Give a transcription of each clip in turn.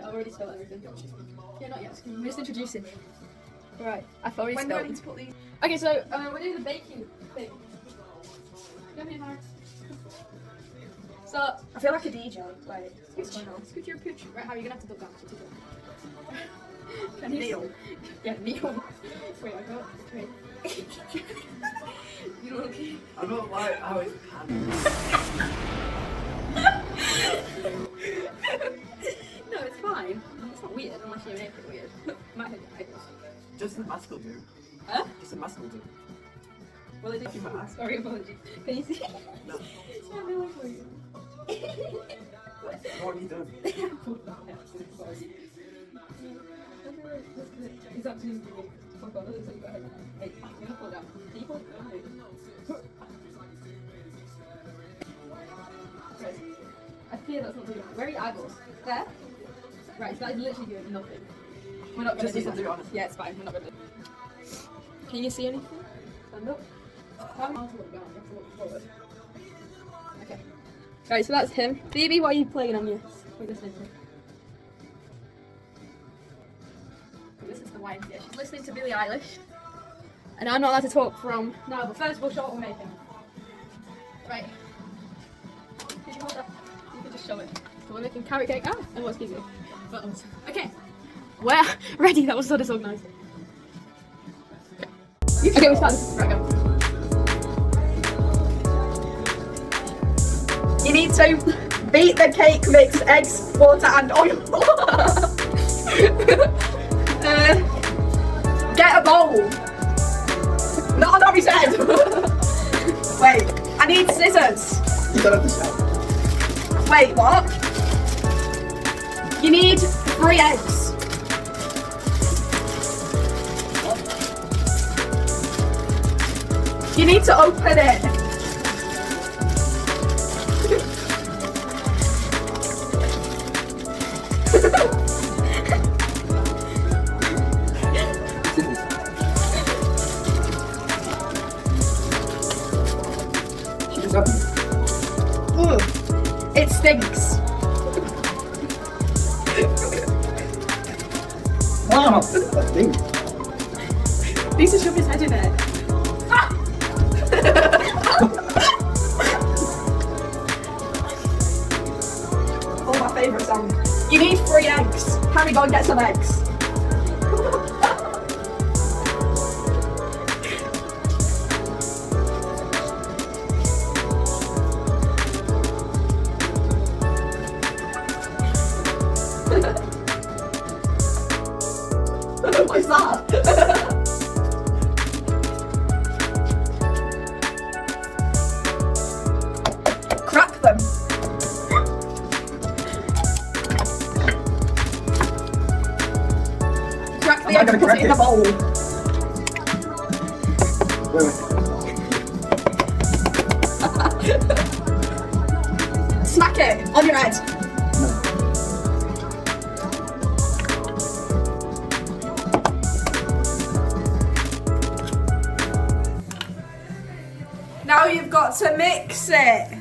I've already spelled everything. Yeah, not yet. I'm just introducing. Right, I've already When do I spelled. need to put these? Okay, so we're doing the baking thing. Come here, Mark. So, I feel like a DJ. Wait, what's going on? scoot your picture. Right, how are you gonna have to duck down to Can you Kneel. Yeah, kneel. Wait, I got. Wait. You look. I don't like how it's No, it's fine. It's not weird unless you make it weird. Might have your eyes. just the mask will do. Huh? Just the mask will do. Well, it is. Keep my eyes. Sorry, apologies. Can you see? No. It's not really for you. What have you done? He's actually doing. Oh god, it looks like you've got a head. Hey, you have to pull it down. Can you pull it down? Right. I fear that's not doing it. Where are your eyeballs? There? Right, so that is literally doing nothing. We're not going to Just do to do it, that. honestly. Yeah, it's fine. We're not going to. Can you see anything? Stand up. How am I to look down? You have to look forward. Okay. Right, so that's him. Phoebe, what are you playing on your? What are you listening to? This is the wine. Yeah, she's listening to Billie Eilish. And I'm not allowed to talk from now, but first we'll show what we're making. Right. Could you hold that? You can just show it. So we're making carrot cake. Ah, and what's easy? Buttons. Okay. We're ready. That was so disorganized. Okay, we started. Right, go. You need to beat the cake mix, eggs, water, and oil. Get a bowl. Not on every head. Wait, I need scissors. You don't have to shout. Wait, what? You need 3 eggs. You need to open it. She just opened it. Ugh. It stinks. Wow! That stinks. Lisa shoved his head in it. Ah! Oh, my favourite song. You need 3 eggs. Harry, go and get some eggs. What's that? Crack them. Crack the I'm not egg gonna and put crack it in the it. bowl. Wait. Smack it on your head. No. Now you've got to mix it.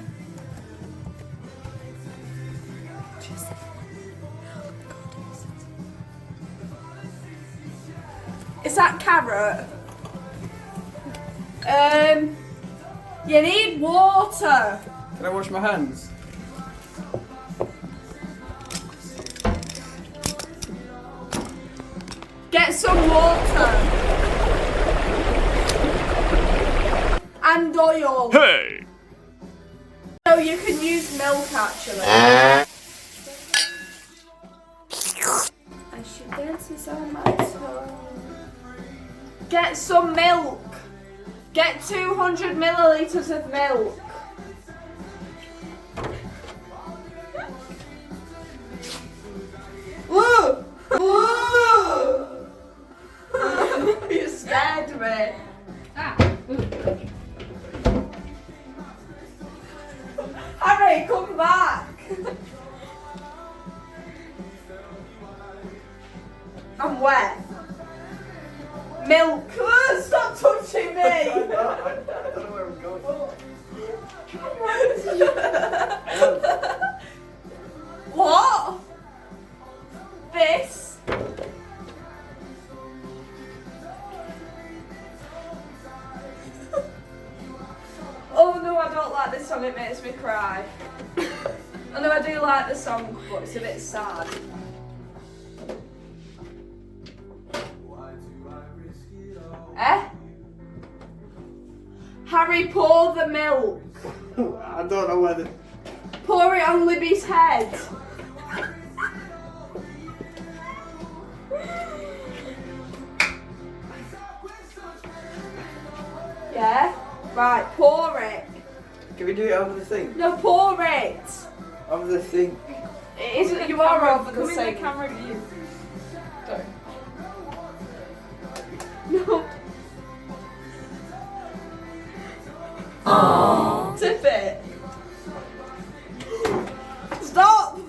Is that carrot? You need water. Can I wash my hands? Get some water. And oil. Hey! So you can use milk actually. I should dance on my tongue. Get some milk. Get 200 milliliters of milk. Woo! Woo! You scared me. Ah. Harry, come back. I'm wet. Milk. Oh, stop touching me. I don't know where I'm going. What? this. Oh no, I don't like this song, it makes me cry. I know I do like the song, but it's a bit sad. Eh? Harry, pour the milk. I don't know whether. Pour it on Libby's head. Yeah? Right, pour it. Can we do it over the sink? No, pour it. Over the sink. It isn't, you are over the Come in sink. the camera view. Sorry. No. Tip it. Stop.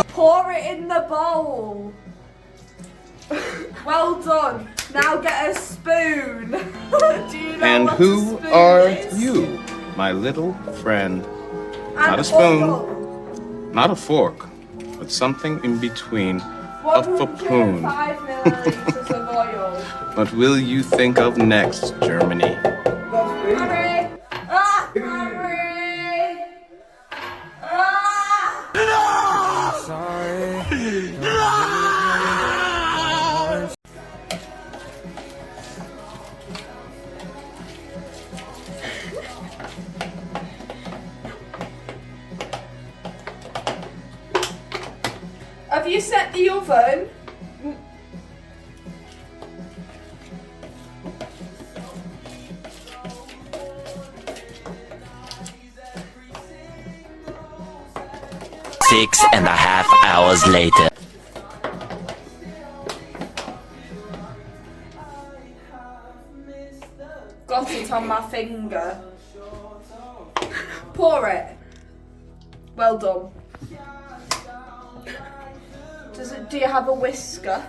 Pour it in the bowl. Well done. Now get a spoon. Do you know And what who a spoon are is? you, my little friend? And Not a spoon. oil. Not a fork, but something in between. A 105 fapoon. millilitres of oil. What will you think of next, Germany? That's me. Harry! Ah! Harry! Ah! Have you set the oven? Six and a half hours later. Got it on my finger. Pour it. Well done. Do you have a whisker?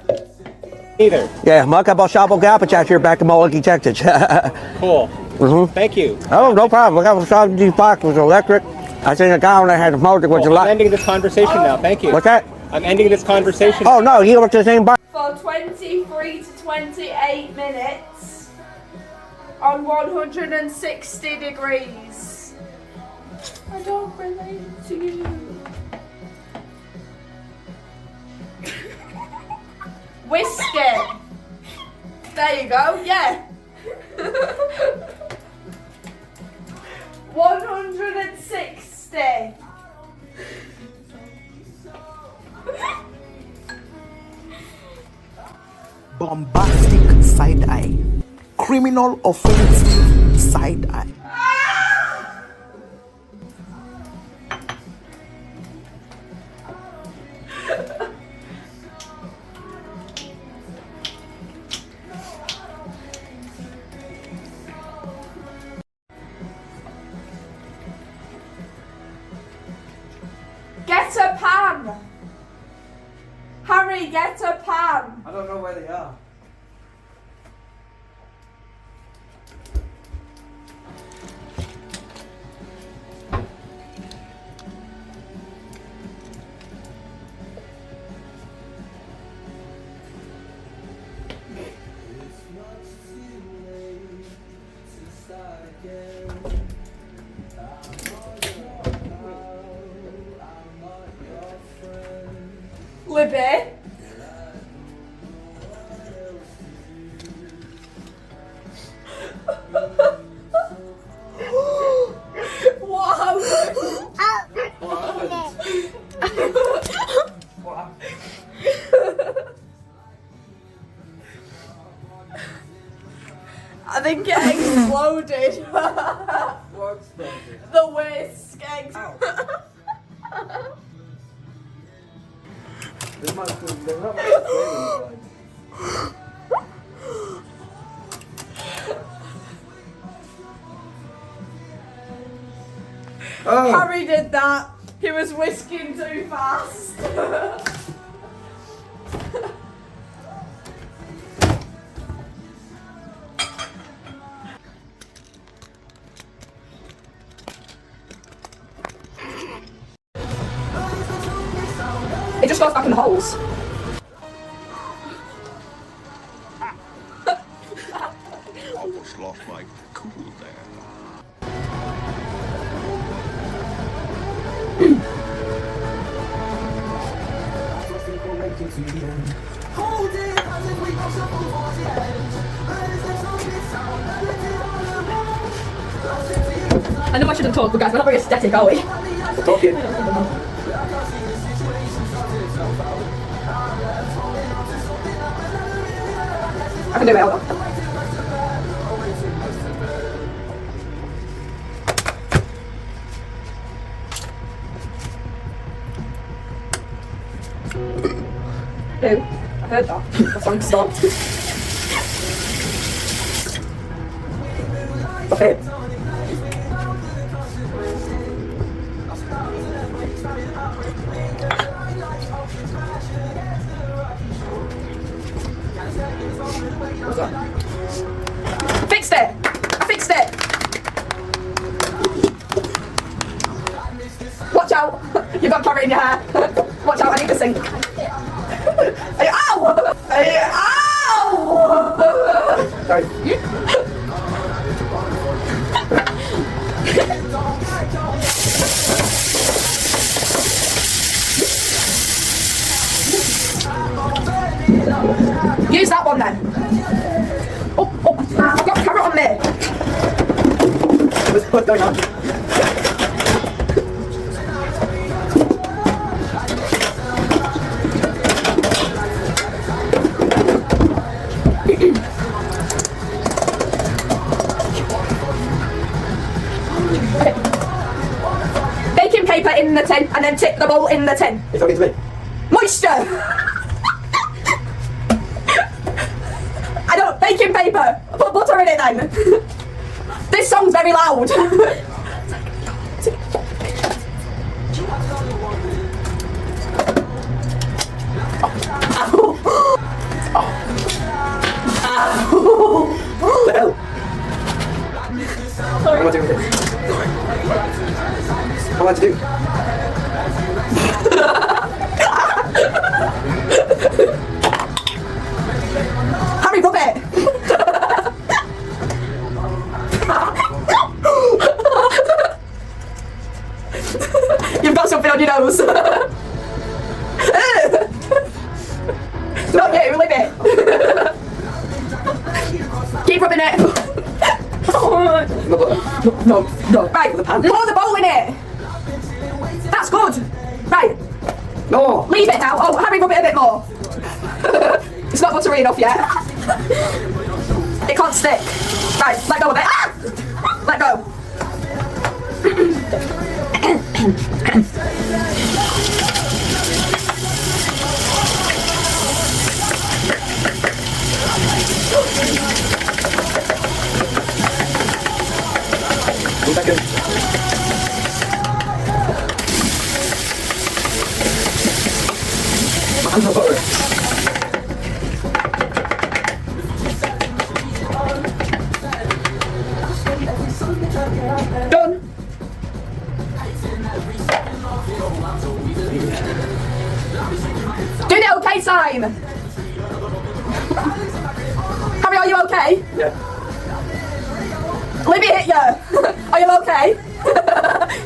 Either. Yeah, Makabo Shabo Gapachak here back in Milwaukee, Texas. Cool. Mm-hmm. Thank you. Oh, no problem. I got these box was electric. I seen a guy when I had a motor was Cool. a I'm lot. ending this conversation now. Thank you. What's that? I'm ending this conversation. Oh no, you were the same box. For 23 to 28 minutes on 160 degrees. I don't relate to you. Whiskey. There you go, yeah. 160. Bombastic side eye, criminal offensive side eye. Get a pan. Harry, get a pan. I don't know where they are. Libby. What happened? What happened? What happened? I think it exploded. What's that? The whisk There's not much flavor inside. Harry did that. He was whisking too fast. It just goes back in the holes. Almost lost my cool there. I know I shouldn't talk, but guys, we're not very aesthetic, are we? We're talking. I can do it, hold on. Who? I heard that. The song stopped. Okay. What's that? Fixed it! I fixed it! Watch out! You've got carrot in your hair. Watch out, I need to sink. Ow! Ow! Sorry. Use that one then. Oh, I've got carrot on me. What's going on? Baking paper in the tin and then tip the bowl in the tin. You're talking to me. Moisture! I don't, baking paper. Put butter in it then. This song's very loud. What the hell? What am I doing with this? What am I to do? Harry, rub it. You've got something on your nose. Not you, leave it. Keep rubbing it. No. Right, pour the bowl in it. That's good. Right. No! Leave it now. Oh, Harry, rub it a bit more. It's not buttery enough yet. It can't stick. Right, let go of it. Ah! Let go. One second. My hands are buttery. Done. Do the okay sign. Harry, are you okay? Yeah. Libby hit you. Are you okay?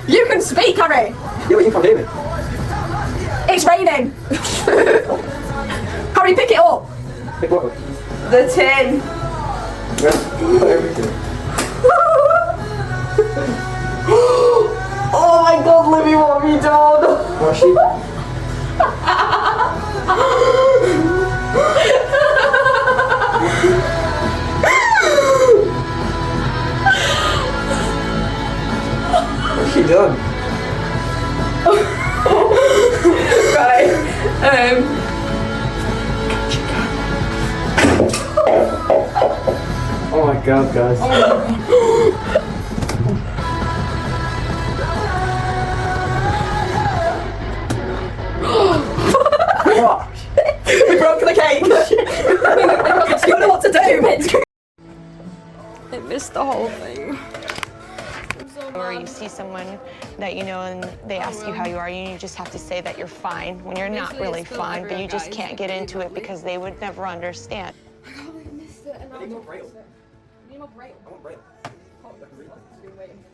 You can speak, Harry. Yeah, but you can't hear me. It's raining. Harry, pick it up. Pick what up? The tin. Yeah, you got everything. Oh my god, Libby, what have you done? What's she? What's she done? Right. Oh my god, guys. someone that you know and they ask you how you are, you just have to say that you're fine when you're not Usually really it's still fine, but you everyone, just guys. can't get into it because they would never understand. I can't believe I missed it. And I need more braille. You need more braille. I want braille. Oh, I've been waiting.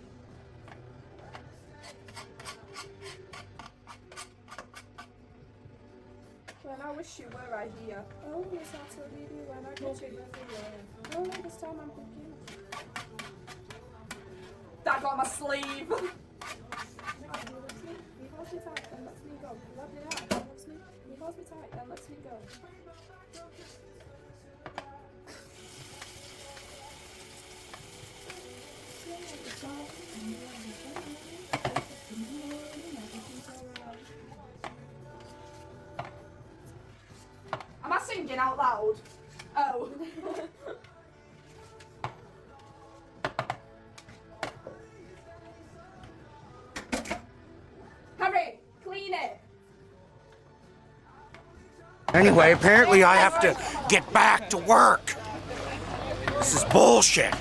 When I wish you were right here. Oh, yes, I to leave you when I get you everywhere. Oh, this time I'm thinking. That got my sleeve. You hold me tight, then let me go. You love me out, then let me. You hold me tight, then let me go. Am I singing out loud? Oh. Harry, clean it. Anyway, apparently I have to get back to work. This is bullshit.